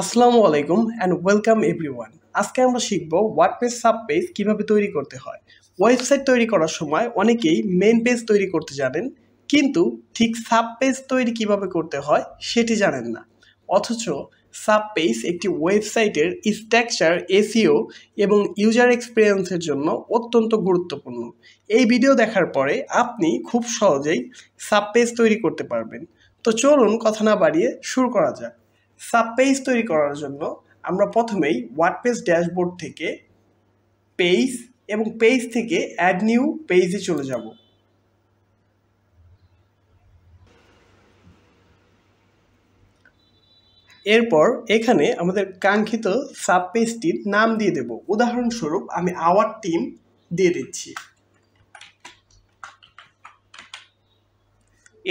আসসালামু আলাইকুম and welcome everyone. আজকে আমরা শিখব ওয়ার্ডপ্রেস সাব পেজ কিভাবে তৈরি করতে হয়। ওয়েবসাইট তৈরি করার সময় অনেকেই মেইন পেজ তৈরি করতে জানেন, কিন্তু ঠিক সাব পেজ তৈরি কিভাবে করতে হয় সেটি জানেন না। অথচ সাব পেজ একটি ওয়েবসাইটের স্ট্রাকচার, এসইও এবং ইউজার এক্সপিরিয়েন্সের জন্য অত্যন্ত গুরুত্বপূর্ণ। এই ভিডিও দেখার পরে আপনি খুব সহজেই সাব পেজ তৈরি করতে পারবেন। তো চলুন কথা না বাড়িয়ে শুরু করা যাক। সাব পেজ তৈরি করার জন্য আমরা প্রথমেই ওয়ার্ডপ্রেস ড্যাশবোর্ড থেকে পেজ এবং পেজ থেকে অ্যাড নিউ পেজে চলে যাব। এরপর এখানে আমাদের কাঙ্ক্ষিত সাব পেজটির নাম দিয়ে দেব। উদাহরণস্বরূপ আমি আওয়ার টিম দিয়ে দিচ্ছি।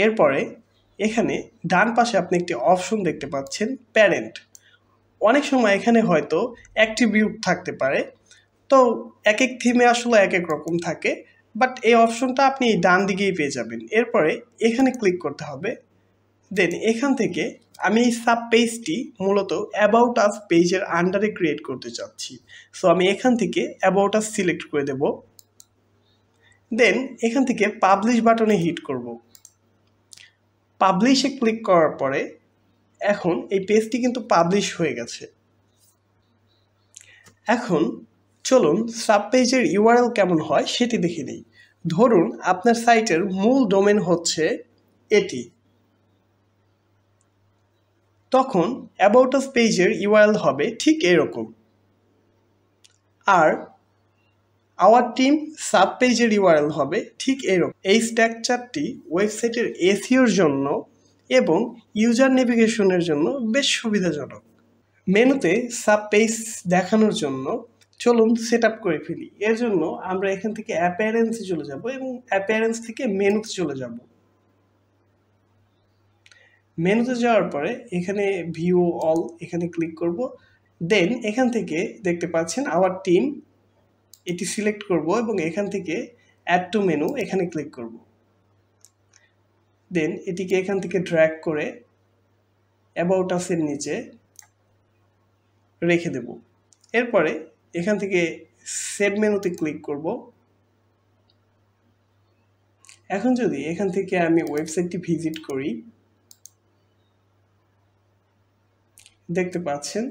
এরপরে এখানে ডান পাশে আপনি একটি অপশন দেখতে পাচ্ছেন, প্যারেন্ট। অনেক সময় এখানে হয়তো অ্যাট্রিবিউট থাকতে পারে, তো এক এক থিমে আসলে এক এক রকম থাকে, বাট এই অপশনটা আপনি ডান দিকেই পেয়ে যাবেন। এরপরে এখানে ক্লিক করতে হবে। দেন এখান থেকে আমি এই সাব পেজটি মূলত অ্যাবাউট আস পেজের আন্ডারে ক্রিয়েট করতে চাচ্ছি। সো আমি এখান থেকে অ্যাবাউট আস সিলেক্ট করে দেব। দেন এখান থেকে পাবলিশ বাটনে হিট করব। পাবলিশে ক্লিক করার পরে এখন এই পেজটি কিন্তু পাবলিশ হয়ে গেছে। এখন চলুন সাব পেজের ইউআরএল কেমন হয় সেটি দেখে নিই। ধরুন আপনার সাইটের মূল ডোমেন হচ্ছে এটি, তখন অ্যাবাউট আস পেজের ইউআরএল হবে ঠিক এরকম। আর আওয়ার টিম সাব পেজের ইউআরএল হবে ঠিক এরকম। এই স্ট্রাকচারটি ওয়েবসাইটের এসইওর জন্য এবং ইউজার নেভিগেশনের জন্য বেশ সুবিধাজনক। মেনুতে সাব পেজ দেখানোর জন্য চলুন সেট আপ করে ফেলি। এর জন্য আমরা এখান থেকে অ্যাপিয়ারেন্সে চলে যাব এবং অ্যাপিয়ারেন্স থেকে মেনুতে চলে যাব। মেনুতে যাওয়ার পরে এখানে ভিউ অল এখানে ক্লিক করব। দেন এখান থেকে দেখতে পাচ্ছেন আওয়ার টিম, এটি সিলেক্ট করব এবং এখান থেকে অ্যাড টু মেনু এখানে ক্লিক করব। দেন এটিকে এখান থেকে ড্র্যাগ করে অ্যাবাউট আসের নিচে রেখে দেব। এরপরে এখান থেকে সেভ মেনুতে ক্লিক করব। এখন যদি এখান থেকে আমি ওয়েবসাইটটি ভিজিট করি, দেখতে পাচ্ছেন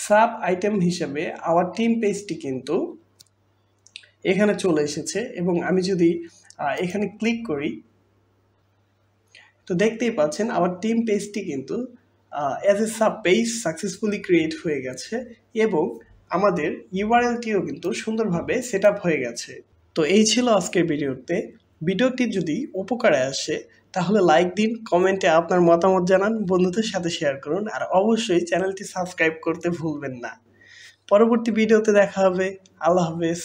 সাব আইটেম হিসেবে আওয়ার টিম পেজটি কিন্তু এখানে চলে এসেছে। এবং আমি যদি এখানে ক্লিক করি তো দেখতেই পাচ্ছেন আওয়ার টিম পেজটি কিন্তু as a sub page successfully create হয়ে গেছে এবং আমাদের ইউআরএলটিও কিন্তু সুন্দরভাবে সেট আপ হয়ে গেছে। তো এই ছিল আজকের ভিডিওতে। ভিডিওটি যদি উপকারে আসে তাহলে লাইক দিন, কমেন্টে আপনার মতামত জানান, বন্ধুদের সাথে শেয়ার করুন, আর অবশ্যই চ্যানেলটি সাবস্ক্রাইব করতে ভুলবেন না। পরবর্তী ভিডিওতে দেখা হবে। আল্লাহ হাফেজ।